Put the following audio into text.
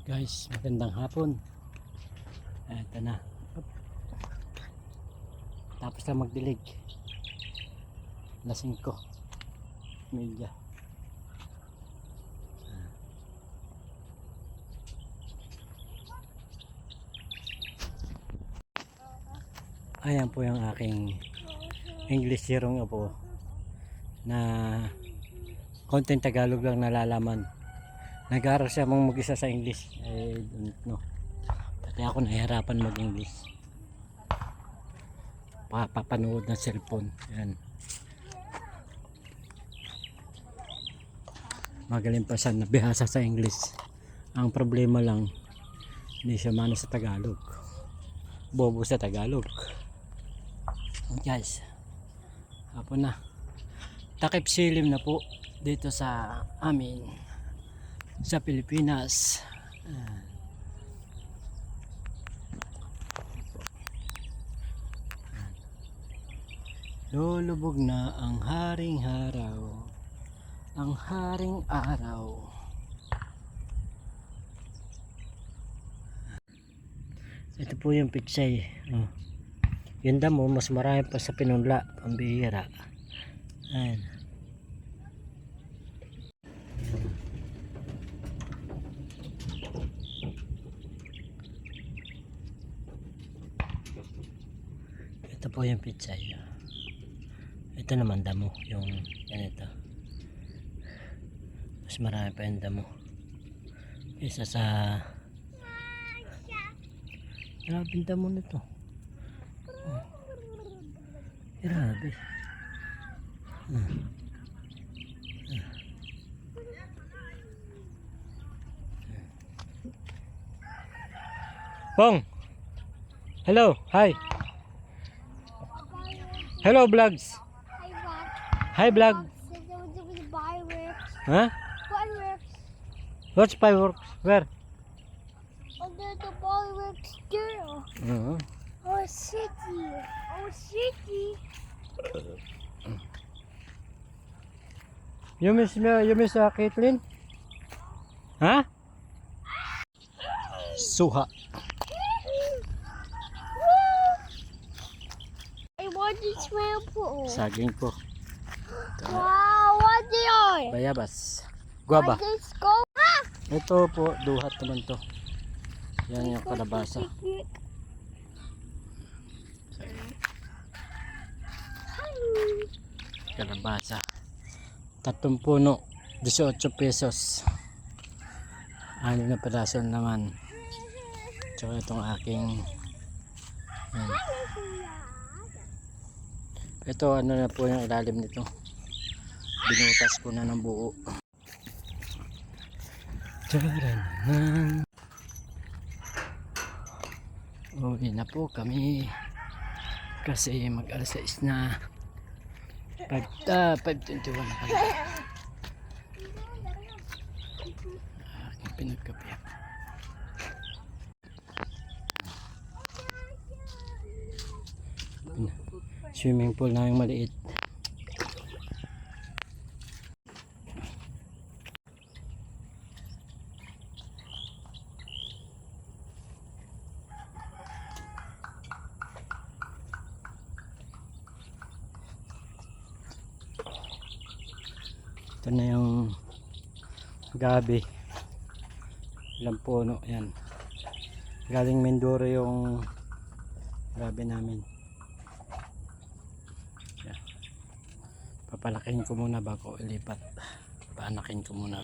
Guys, magandang hapon. Ito na. Tapos na magdilig. Lasing ko. Media. Ayan po yung aking English zero po na konting Tagalog lang nalalaman. Nag-aaral siya mong mag-isa sa English. No. Pati ako nahihirapan mag-English. Papanood ng cellphone. Ayan. Magaling pa siya nabihasa sa English. Ang problema lang, hindi siya mano sa Tagalog. Bobo sa Tagalog. Guys, hapon na. Takip silim na po dito sa amin sa Pilipinas. Lulubog na ang haring araw, ang haring araw. Ito po yung pitsay. Yung damo mas marami pa sa Pinunla, pambihira. Ayan. Ito po yung pitsay. Ito naman damo, yung ganito. Mas marami pa yung damo. Isa sa grabing damo nito. Grabe. Pong. Hello, hi. Hello vlogs. Hi vlog. Huh? Fireworks. What's fireworks? Where? Under the fireworks there. Oh city. Oh city. You miss Caitlin? Huh? Suha. I want to swim pool. Saging po. Wow, what's it? Bayabas. Guaba. Let's go. Ito po, duhat naman to. Yan yung kalabasa. Kalabasa. 3 puno, 18 pesos. 6 na peraso naman. Tsaka itong aking yan. Ito ano na po yung ilalim nito. Binutas ko na ng buo. Taranan. Uwi na po kami kasi mag alas 6 na. 5:21 na kami. Aking pinagkape. Swimming pool na yung maliit. Ito na yung gabi. Ilang puno yan. Galing Mindoro yung gabi namin. Papalakin ko muna bago ilipat. Paanakin ko muna.